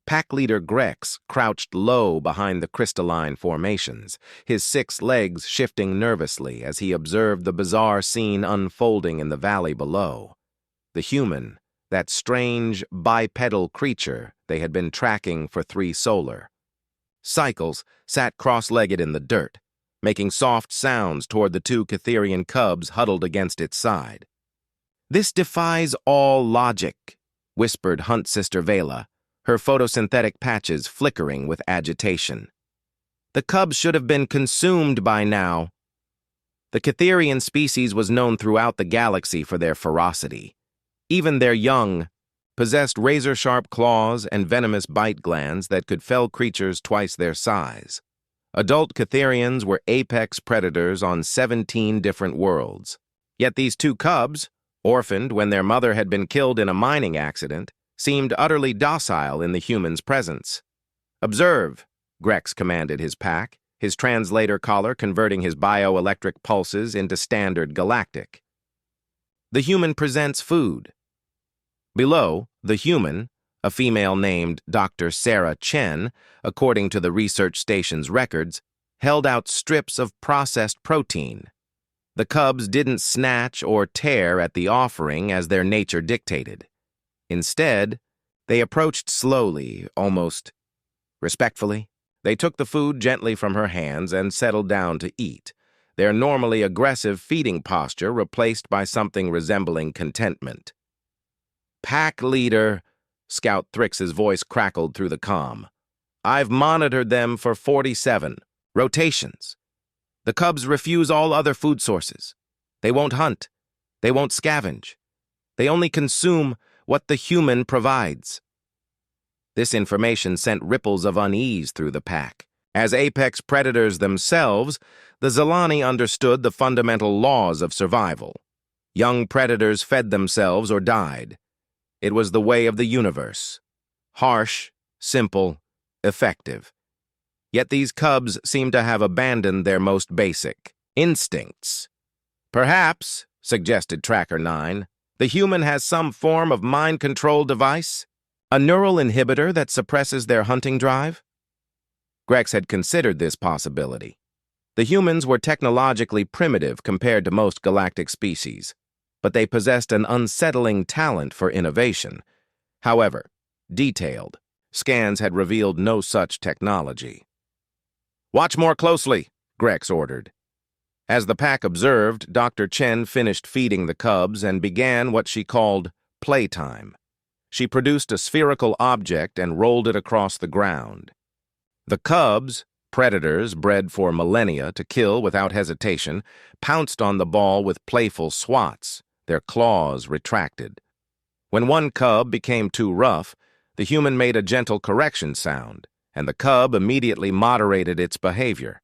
Pack leader Grex crouched low behind the crystalline formations, his 6 legs shifting nervously as he observed the bizarre scene unfolding in the valley below. The human, that strange, bipedal creature they had been tracking for 3 solar. Cycles sat cross-legged in the dirt, making soft sounds toward the 2 Catherian cubs huddled against its side. "This defies all logic," whispered Hunt Sister Vela, her photosynthetic patches flickering with agitation. "The cubs should have been consumed by now." The Catherian species was known throughout the galaxy for their ferocity. Even their young possessed razor-sharp claws and venomous bite glands that could fell creatures twice their size. Adult Catherians were apex predators on 17 different worlds. Yet these 2 cubs, orphaned when their mother had been killed in a mining accident, seemed utterly docile in the human's presence. "Observe," Grex commanded his pack, his translator collar converting his bioelectric pulses into standard galactic. "The human presents food." Below, the human, a female named Dr. Sarah Chen, according to the research station's records, held out strips of processed protein. The cubs didn't snatch or tear at the offering as their nature dictated. Instead, they approached slowly, almost respectfully. They took the food gently from her hands and settled down to eat, their normally aggressive feeding posture replaced by something resembling contentment. "Pack leader," Scout Thrix's voice crackled through the comm. "I've monitored them for 47 rotations. The cubs refuse all other food sources. They won't hunt. They won't scavenge. They only consume what the human provides." This information sent ripples of unease through the pack. As apex predators themselves, the Zilani understood the fundamental laws of survival. Young predators fed themselves or died. It was the way of the universe. Harsh, simple, effective. Yet these cubs seemed to have abandoned their most basic instincts. "Perhaps," suggested Tracker 9, "the human has some form of mind control device? A neural inhibitor that suppresses their hunting drive?" Grex had considered this possibility. The humans were technologically primitive compared to most galactic species, but they possessed an unsettling talent for innovation. However, detailed scans had revealed no such technology. "Watch more closely," Grex ordered. As the pack observed, Dr. Chen finished feeding the cubs and began what she called playtime. She produced a spherical object and rolled it across the ground. The cubs, predators bred for millennia to kill without hesitation, pounced on the ball with playful swats, their claws retracted. When one cub became too rough, the human made a gentle correction sound, and the cub immediately moderated its behavior.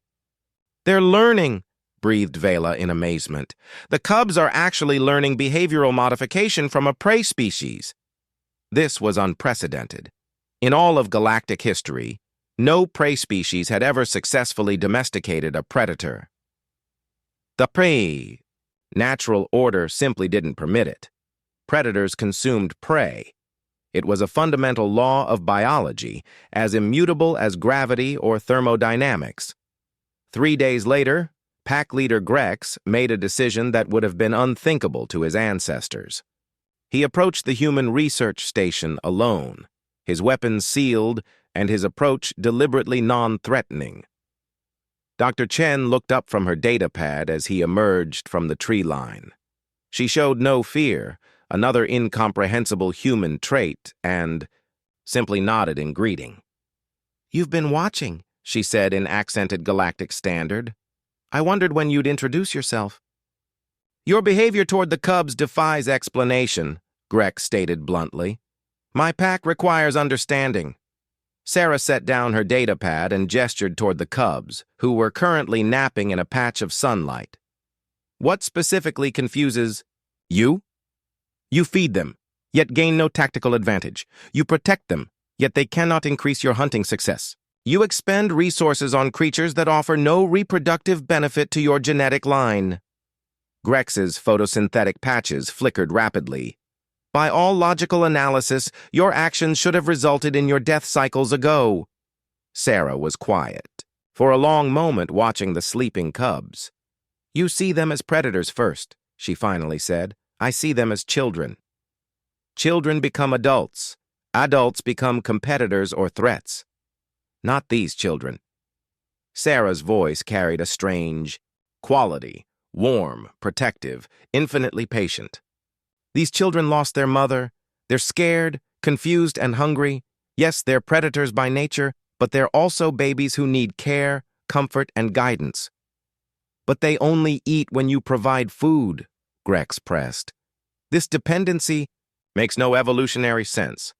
"They're learning," breathed Vela in amazement. "The cubs are actually learning behavioral modification from a prey species." This was unprecedented. In all of galactic history, no prey species had ever successfully domesticated a predator. The prey. Natural order simply didn't permit it. Predators consumed prey. It was a fundamental law of biology, as immutable as gravity or thermodynamics. 3 days later, pack leader Grex made a decision that would have been unthinkable to his ancestors. He approached the human research station alone, his weapons sealed and his approach deliberately non-threatening. Dr. Chen looked up from her data pad as he emerged from the tree line. She showed no fear, another incomprehensible human trait, and simply nodded in greeting. "You've been watching," she said in accented galactic standard. "I wondered when you'd introduce yourself." "Your behavior toward the cubs defies explanation," Grex stated bluntly. "My pack requires understanding." Sarah set down her data pad and gestured toward the cubs, who were currently napping in a patch of sunlight. "What specifically confuses you? You feed them, yet gain no tactical advantage. You protect them, yet they cannot increase your hunting success. You expend resources on creatures that offer no reproductive benefit to your genetic line." Grex's photosynthetic patches flickered rapidly. By all logical analysis, your actions should have resulted in your death cycles ago. Sarah was quiet, for a long moment watching the sleeping cubs. You see them as predators first, she finally said. I see them as children. Children become adults. Adults become competitors or threats. Not these children. Sarah's voice carried a strange quality, warm, protective, infinitely patient. These children lost their mother. They're scared, confused, and hungry. Yes, they're predators by nature, but they're also babies who need care, comfort, and guidance. But they only eat when you provide food, Grex pressed. This dependency makes no evolutionary sense.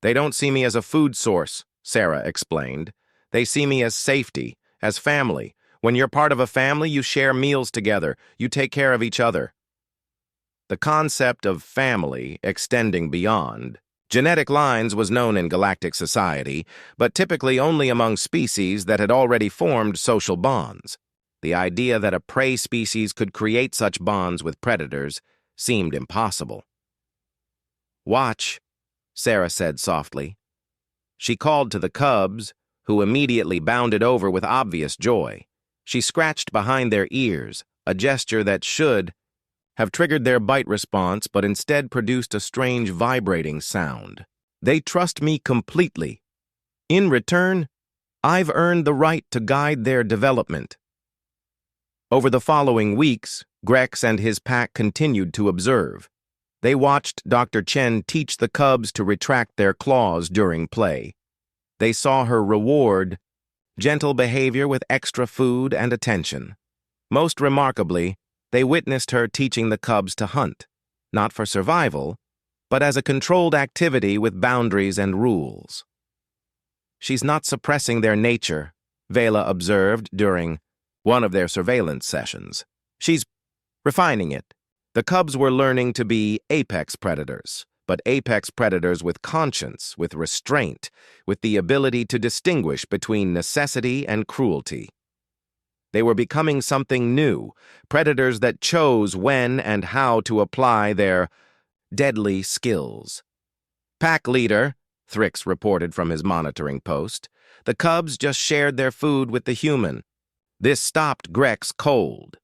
They don't see me as a food source, Sarah explained. They see me as safety, as family. When you're part of a family, you share meals together. You take care of each other. The concept of family extending beyond genetic lines was known in galactic society, but typically only among species that had already formed social bonds. The idea that a prey species could create such bonds with predators seemed impossible. Watch, Sarah said softly. She called to the cubs, who immediately bounded over with obvious joy. She scratched behind their ears, a gesture that should have triggered their bite response but instead produced a strange vibrating sound. They trust me completely. In return, I've earned the right to guide their development. Over the following weeks, Grex and his pack continued to observe. They watched Dr. Chen teach the cubs to retract their claws during play. They saw her reward gentle behavior with extra food and attention. Most remarkably, they witnessed her teaching the cubs to hunt, not for survival, but as a controlled activity with boundaries and rules. She's not suppressing their nature, Vela observed during one of their surveillance sessions. She's refining it. The cubs were learning to be apex predators, but apex predators with conscience, with restraint, with the ability to distinguish between necessity and cruelty. They were becoming something new, predators that chose when and how to apply their deadly skills. Pack leader, Thrix reported from his monitoring post. The cubs just shared their food with the human. This stopped Grex cold.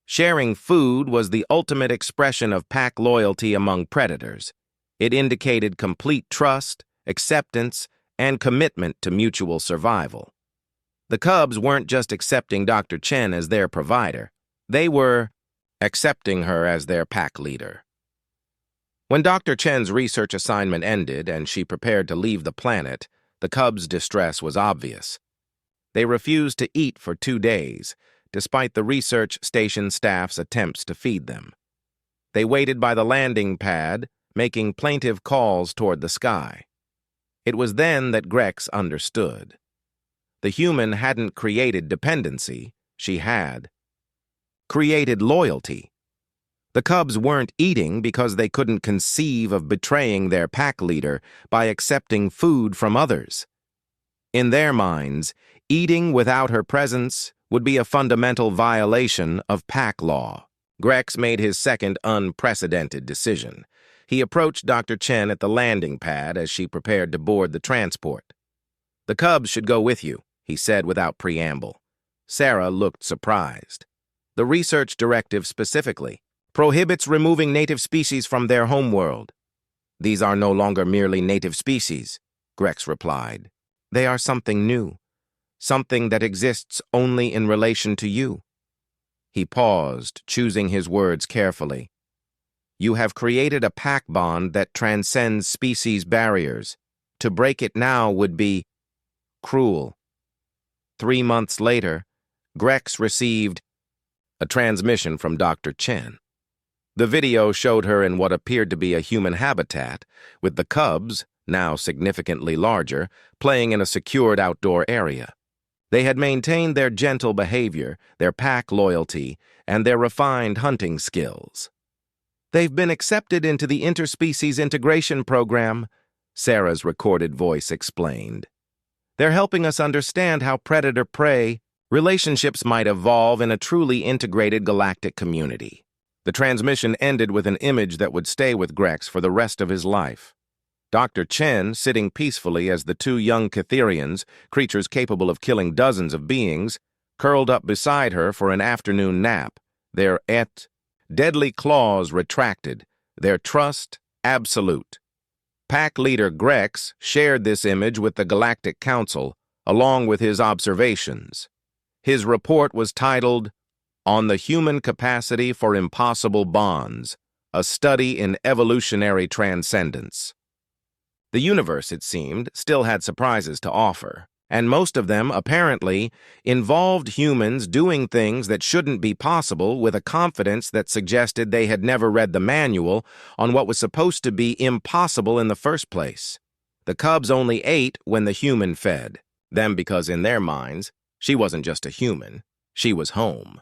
Sharing food was the ultimate expression of pack loyalty among predators. It indicated complete trust, acceptance, and commitment to mutual survival. The cubs weren't just accepting Dr. Chen as their provider. They were accepting her as their pack leader. When Dr. Chen's research assignment ended and she prepared to leave the planet, the cubs' distress was obvious. They refused to eat for 2 days, despite the research station staff's attempts to feed them. They waited by the landing pad, making plaintive calls toward the sky. It was then that Grex understood. The human hadn't created dependency, she had created loyalty. The cubs weren't eating because they couldn't conceive of betraying their pack leader by accepting food from others. In their minds, eating without her presence would be a fundamental violation of pack law. Grex made his second unprecedented decision. He approached Dr. Chen at the landing pad as she prepared to board the transport. "The cubs should go with you," he said without preamble. Sarah looked surprised. "The research directive specifically prohibits removing native species from their homeworld." "These are no longer merely native species," Grex replied. "They are something new, something that exists only in relation to you." He paused, choosing his words carefully. "You have created a pack bond that transcends species barriers. To break it now would be cruel." 3 months later, Grex received a transmission from Dr. Chen. The video showed her in what appeared to be a human habitat, with the cubs, now significantly larger, playing in a secured outdoor area. They had maintained their gentle behavior, their pack loyalty, and their refined hunting skills. "They've been accepted into the interspecies integration program," Sarah's recorded voice explained. "They're helping us understand how predator-prey relationships might evolve in a truly integrated galactic community." The transmission ended with an image that would stay with Grex for the rest of his life. Dr. Chen sitting peacefully as the two young Catherians, creatures capable of killing dozens of beings, curled up beside her for an afternoon nap, their deadly claws retracted, their trust absolute. Pack leader Grex shared this image with the Galactic Council, along with his observations. His report was titled, "On the Human Capacity for Impossible Bonds, a Study in Evolutionary Transcendence." The universe, it seemed, still had surprises to offer, and most of them, apparently, involved humans doing things that shouldn't be possible with a confidence that suggested they had never read the manual on what was supposed to be impossible in the first place. The cubs only ate when the human fed them because in their minds, she wasn't just a human, she was home.